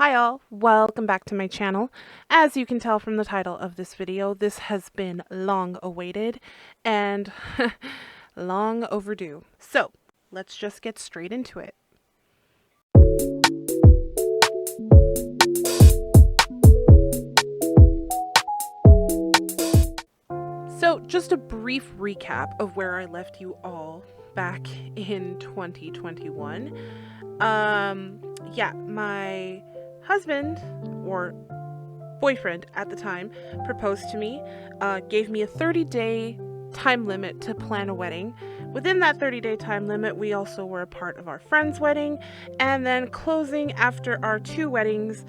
Hi all, welcome back to my channel. As you can tell from the title of this video, this has been long awaited and long overdue. So let's just get straight into it. So just a brief recap of where I left you all back in 2021. My husband, or boyfriend at the time, proposed to me, gave me a 30-day time limit to plan a wedding. Within that 30-day time limit, we also were a part of our friend's wedding, and then closing after our two weddings,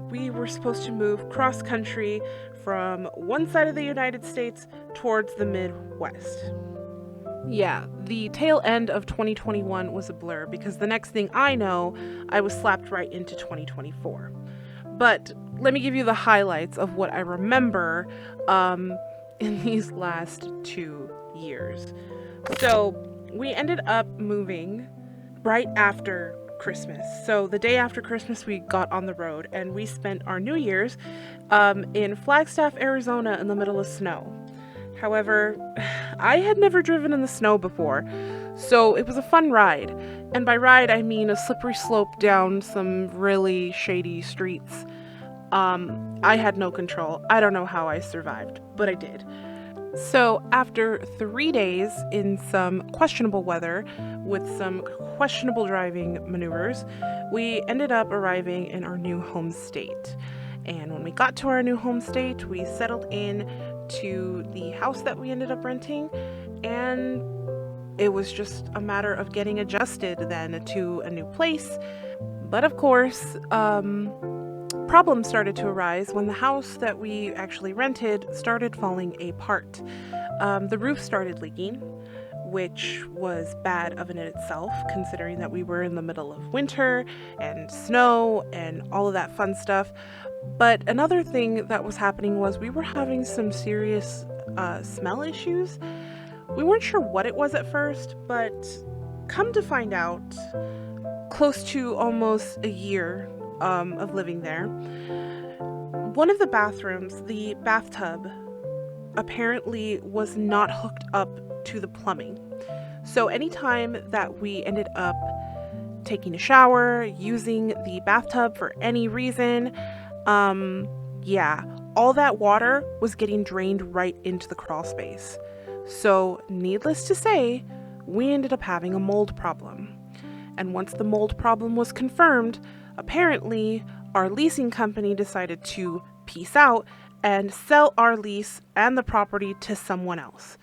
we were supposed to move cross-country from one side of the United States towards the Midwest. Yeah, the tail end of 2021 was a blur because the next thing I know, I was slapped right into 2024. But let me give you the highlights of what I remember in these last 2 years. So we ended up moving right after Christmas. So the day after Christmas, we got on the road and we spent our New Year's in Flagstaff, Arizona in the middle of snow. However, I had never driven in the snow before, so it was a fun ride. And by ride, I mean a slippery slope down some really shady streets. I had no control. I don't know how I survived, but I did. So after 3 days in some questionable weather with some questionable driving maneuvers, we ended up arriving in our new home state. And when we got to our new home state, we settled in to the house that we ended up renting, and it was just a matter of getting adjusted then to a new place. But of course, problems started to arise when the house that we actually rented started falling apart. The roof started leaking, which was bad of in itself, considering that we were in the middle of winter and snow and all of that fun stuff. But another thing that was happening was we were having some serious smell issues. We weren't sure what it was at first, but come to find out, close to almost a year of living there, one of the bathrooms, the bathtub, apparently was not hooked up to the plumbing. So anytime that we ended up taking a shower, using the bathtub for any reason, all that water was getting drained right into the crawl space. So needless to say, we ended up having a mold problem. And once the mold problem was confirmed, apparently our leasing company decided to peace out and sell our lease and the property to someone else.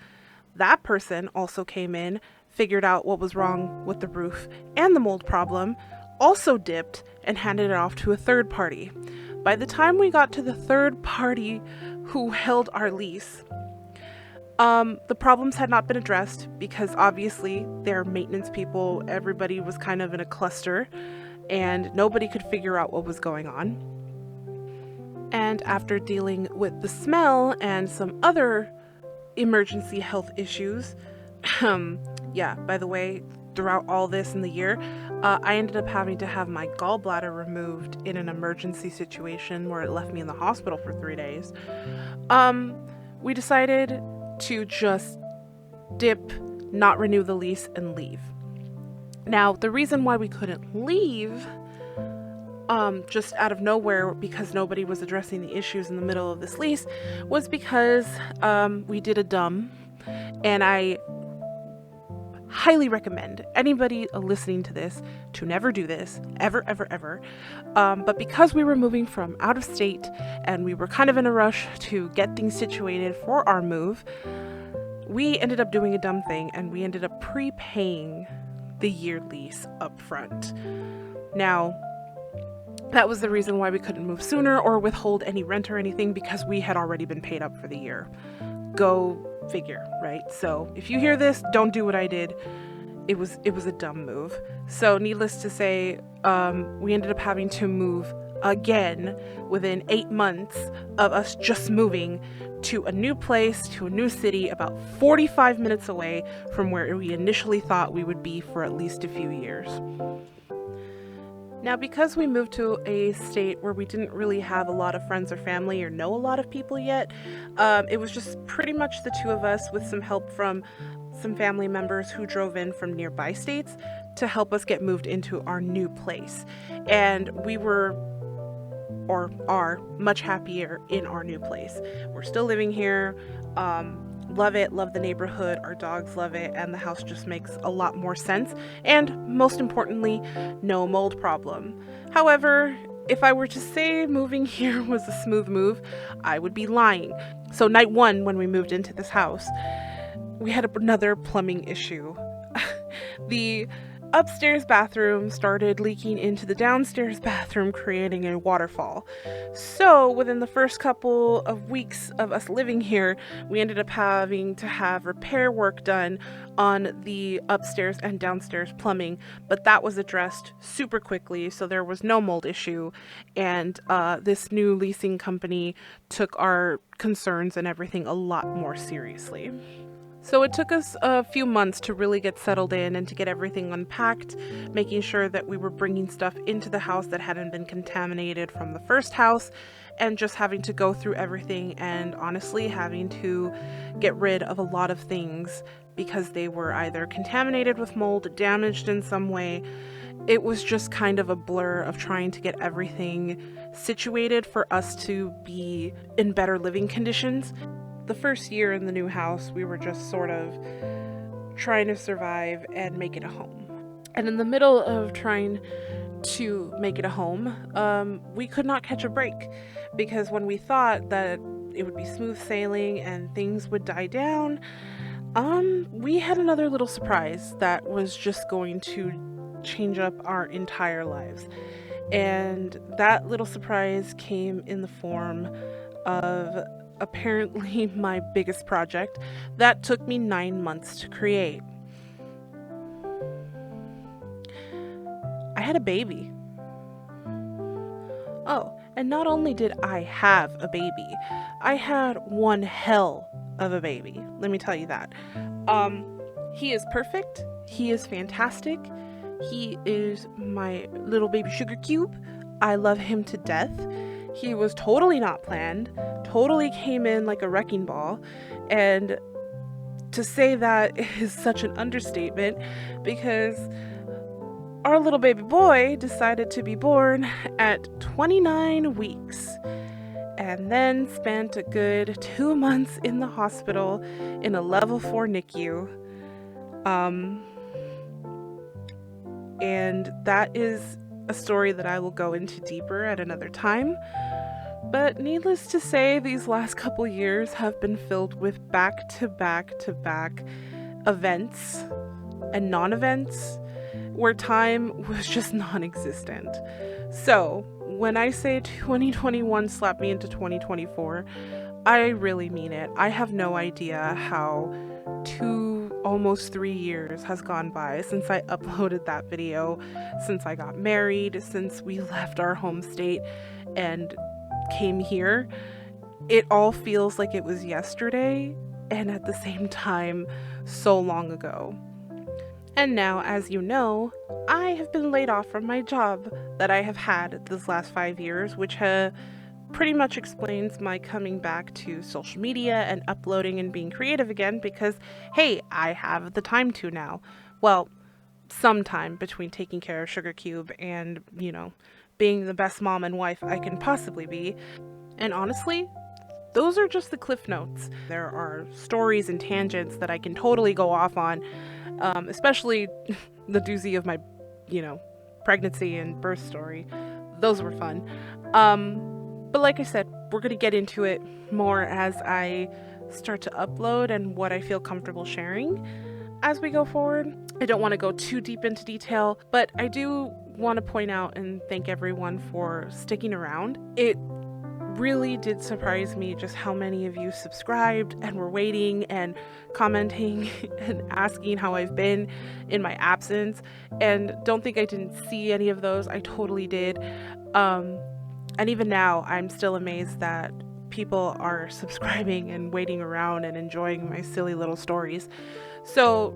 That person also came in, figured out what was wrong with the roof and the mold problem, also dipped and handed it off to a third party. By the time we got to the third party who held our lease, the problems had not been addressed because obviously they're maintenance people. Everybody was kind of in a cluster and nobody could figure out what was going on. And after dealing with the smell and some other emergency health issues, by the way, throughout all this in the year, I ended up having to have my gallbladder removed in an emergency situation where it left me in the hospital for 3 days. We decided to just dip, not renew the lease, and leave. Now, the reason why we couldn't leave, just out of nowhere, because nobody was addressing the issues in the middle of this lease, was because we did a dumb, and I highly recommend anybody listening to this to never do this, ever, ever, ever. But because we were moving from out of state and we were kind of in a rush to get things situated for our move, we ended up doing a dumb thing and we ended up prepaying the year lease up front. Now, that was the reason why we couldn't move sooner or withhold any rent or anything, because we had already been paid up for the year. Go figure, right? So if you hear this, don't do what I did. It was a dumb move. So needless to say, we ended up having to move again within 8 months of us just moving to a new place, to a new city, about 45 minutes away from where we initially thought we would be for at least a few years. Now, because we moved to a state where we didn't really have a lot of friends or family or know a lot of people yet, it was just pretty much the two of us with some help from some family members who drove in from nearby states to help us get moved into our new place. And we were, or are, much happier in our new place. We're still living here. Love it, love the neighborhood, our dogs love it, and the house just makes a lot more sense, and most importantly, no mold problem. However, if I were to say moving here was a smooth move, I would be lying. So night one, when we moved into this house, we had another plumbing issue. The upstairs bathroom started leaking into the downstairs bathroom, creating a waterfall. So within the first couple of weeks of us living here, we ended up having to have repair work done on the upstairs and downstairs plumbing, but that was addressed super quickly, so there was no mold issue, and this new leasing company took our concerns and everything a lot more seriously. So it took us a few months to really get settled in and to get everything unpacked, making sure that we were bringing stuff into the house that hadn't been contaminated from the first house, and just having to go through everything and honestly having to get rid of a lot of things because they were either contaminated with mold, damaged in some way. It was just kind of a blur of trying to get everything situated for us to be in better living conditions. The first year in the new house, we were just sort of trying to survive and make it a home. And in the middle of trying to make it a home, we could not catch a break, because when we thought that it would be smooth sailing and things would die down, we had another little surprise that was just going to change up our entire lives. And that little surprise came in the form of apparently my biggest project that took me 9 months to create. I had a baby. Oh, and not only did I have a baby, I had one hell of a baby. Let me tell you that. He is perfect. He is fantastic. He is my little baby sugar cube. I love him to death. He was totally not planned, totally came in like a wrecking ball, and to say that is such an understatement, because our little baby boy decided to be born at 29 weeks and then spent a good 2 months in the hospital in a level 4 NICU. And that is a story that I will go into deeper at another time. But needless to say, these last couple years have been filled with back-to-back-to-back events and non-events where time was just non-existent. So when I say 2021 slapped me into 2024, I really mean it. I have no idea how almost 3 years has gone by since I uploaded that video, since I got married, since we left our home state and came here. It all feels like it was yesterday, and at the same time, so long ago. And now, as you know, I have been laid off from my job that I have had this last 5 years, which pretty much explains my coming back to social media and uploading and being creative again, because hey, I have the time to now. Well, some time between taking care of Sugar Cube and, being the best mom and wife I can possibly be. And honestly, those are just the cliff notes. There are stories and tangents that I can totally go off on, especially the doozy of my, pregnancy and birth story. Those were fun. But like I said, we're going to get into it more as I start to upload and what I feel comfortable sharing as we go forward. I don't want to go too deep into detail, but I do want to point out and thank everyone for sticking around. It really did surprise me just how many of you subscribed and were waiting and commenting and asking how I've been in my absence. And don't think I didn't see any of those. I totally did. And even now, I'm still amazed that people are subscribing and waiting around and enjoying my silly little stories. So,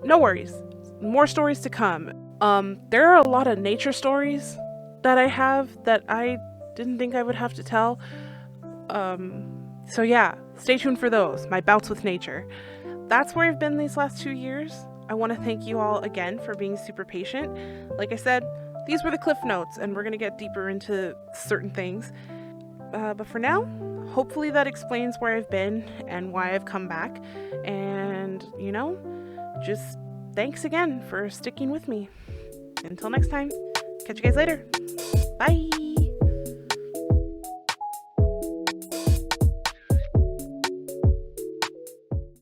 no worries. More stories to come. There are a lot of nature stories that I have that I didn't think I would have to tell. So yeah, stay tuned for those, my bouts with nature. That's where I've been these last 2 years. I want to thank you all again for being super patient. Like I said, these were the cliff notes, and we're going to get deeper into certain things. But for now, hopefully that explains where I've been and why I've come back. And, just thanks again for sticking with me. Until next time, catch you guys later. Bye!